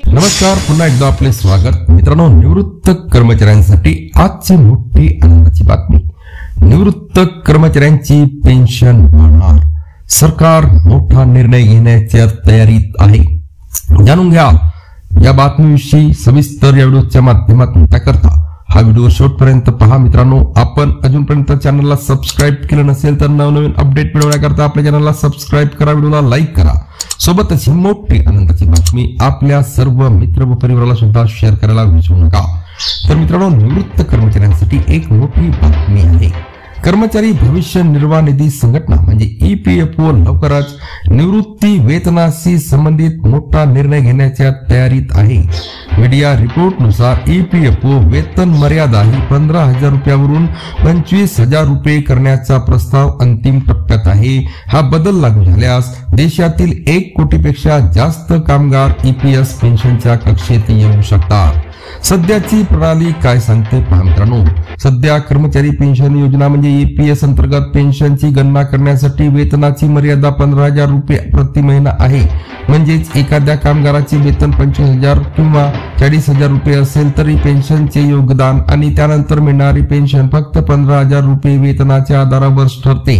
नमस्कार, पुन्हा एकदा आपले स्वागत। मित्रांनो, निवृत्त कर्मचाऱ्यांसाठी आजची मोठी आनंदाची बातमी। निवृत्त कर्मचाऱ्यांची पेन्शन वाढणार, सरकार मोठा निर्णय घेण्याच्या तयारीत आहे। जाणून घ्या या बातमीविषयी सविस्तर या व्हिडिओच्या माध्यमातून। त्याकरता हा व्हिडिओ शेवटपर्यंत पहा। मित्रांनो, आपण अजूनपर्यंत चॅनलला सबस्क्राइब केलं नसेल तर नवनवीन अपडेट मिळवण्याकरता आपल्या चॅनलला सबस्क्राइब करा, व्हिडिओला लाईक करा। सोबतच ही मोठी आनंदाची बातमी आपल्या सर्व मित्र व परिवाराला सुद्धा शेअर करायला विसरू नका। तर मित्रांनो, निवृत्त कर्मचाऱ्यांसाठी एक मोठी बातमी आहे। कर्मचारी भविष्य निर्वाह निधी संघटना म्हणजे EPFO लवकरच निवृत्ती वेतनाशी संबंधित मोठा निर्णय घेण्याच्या तयारीत आहे। मीडिया रिपोर्टनुसार EPFO वेतन मर्यादा ही 15,000 रुपयावरून 25,000 रुपये करण्याचा प्रस्ताव अंतिम टप्प्यात आहे। हा बदल लागू झाल्यास देशातील 1 कोटीपेक्षा जास्त कामगार EPS पेन्शनच्या कक्षेत येऊ शकतात। सध्याची प्रणाली काय सांगते पहा मित्रांनो। सध्या कर्मचारी पेन्शन योजना म्हणजे EPS अंतर्गत पेन्शनची गणना करण्यासाठी वेतनाची मर्यादा 15,000 रुपये प्रति महिना आहे। म्हणजेच एखाद्या कामगाराचे वेतन 25,000 किंवा 40,000 रुपये असेल तरी पेन्शनचे योगदान आणि त्यानंतर मिळणारी पेन्शन फक्त 15,000 रुपये वेतनाच्या आधारावर ठरते।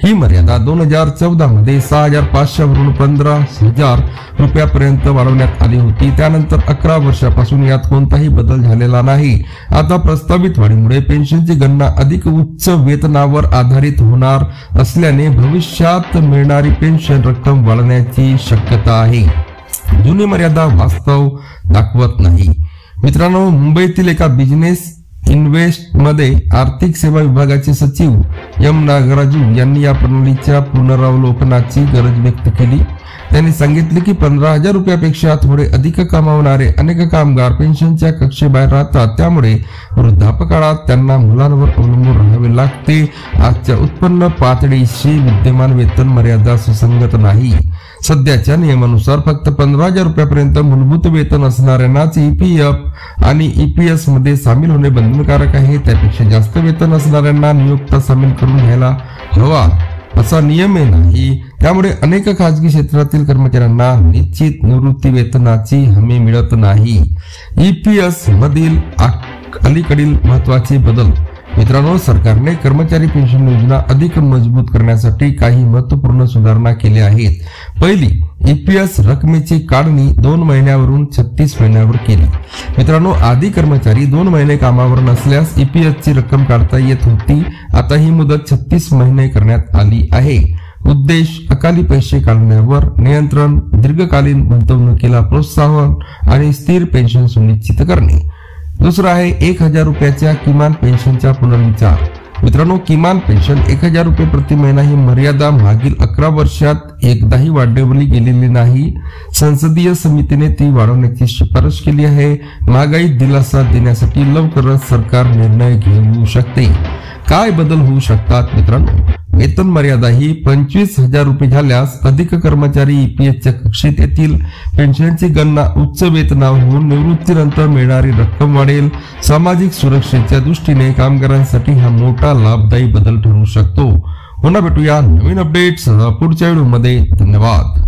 ही मर्यादा 2014 मध्ये 6,500 वरून 15,000 रुपयापर्यंत वाढवण्यात आली होती। त्यानंतर 11 वर्षापासून यात कोणताही बदल झालेला नाही। आता प्रस्तावित वाढीमुळे पेन्शनची गणना अधिक उच्च वेतनावर आधारित होणार असल्याने भविष्यात मिळणारी पेन्शन रक्कम वाढण्याची शक्यता आहे। जुनी मर्यादा वास्तव दाखवत नाही। मित्रांनो, मुंबईतील एका बिझनेस इन्व्हेस्ट मध्ये आर्थिक सेवा विभागाचे सचिव M नागराजू यांनी या प्रणालीच्या पुनरावलोकनाची गरज व्यक्त केली। त्यांनी सांगितले की 15,000 रुपयापेक्षा थोडे अधिक कमावणारे अनेक कामगार पेन्शनच्या कक्षेबाहेर राहतात। त्यामुळे वृद्धापकाळात त्यांना मुलांवर अवलंबून राहावे लागते। आजच्या उत्पन्न पातळीशी विद्यमान वेतन मर्यादा सुसंगत नाही। सध्याच्या नियमानुसार फक्त 15,000 रुपयापर्यंत मूलभूत वेतन असणाऱ्यांनाच EPF आणि EPS मध्ये सामील होणे बंधनकारक आहे। त्यापेक्षा जास्त वेतन असणाऱ्यांना नियुक्ता सामील करून घ्यायला हवा असा नियम नाही। त्यामुळे अनेक खासगी क्षेत्रातील कर्मचाऱ्यांना निश्चित निवृत्ती वेतनाची हमी मिळत नाही। EPS मधील अलीकडील महत्त्वाचे बदल। मित्रांनो, सरकारने कर्मचारी पेन्शन योजना अधिक मजबूत करण्यासाठी काही महत्त्वपूर्ण सुधारणा केल्या आहेत। पहिली, EPS रकमेची काढणी 2 महिन्यावरून 36 महिन्यावर केली। मित्रांनो, आधी कर्मचारी 2 महिने कामावर नसल्यास EPS ची रक्कम काढता येत होती। आता ही मुदत 36 महिने करण्यात आली आहे। उद्देश अकाली पैसे काढण्यावर नियंत्रण, दीर्घकालीन गुंतवणुकीला प्रोत्साहन आणि स्थिर पेन्शन सुनिश्चित करणे। दुसरा आहे 1,000 रुपयाच्या किमान पेन्शनचा पुनर्विचार। मित्रांनो, किमान पेन्शन 1,000 रुपये प्रति महिना ही मर्यादा मागील 11 वर्षात एकदाही वाढवली गेलेली नाही। संसदीय समितीने ती वाढवण्याची शिफारस केली आहे। महागाईत दिलासा देण्यासाठी लवकरच सरकार निर्णय घेऊ शकते। काय बदल होऊ शकतात मित्रांनो? वेतन मर्यादा ही 25,000 रुपये झाल्यास अधिक कर्मचारी EPS च्या कक्षेत येतील। पेन्शनची गणना उच्च वेतनावरून निवृत्तीनंतर मिळणारी रक्कम वाढेल। सामाजिक सुरक्षेच्या दृष्टीने कामगारांसाठी हा मोठा लाभदायी बदल ठरू शकतो। पुन्हा भेटूया नवीन अपडेट्स पुढच्या व्हिडिओमध्ये। धन्यवाद।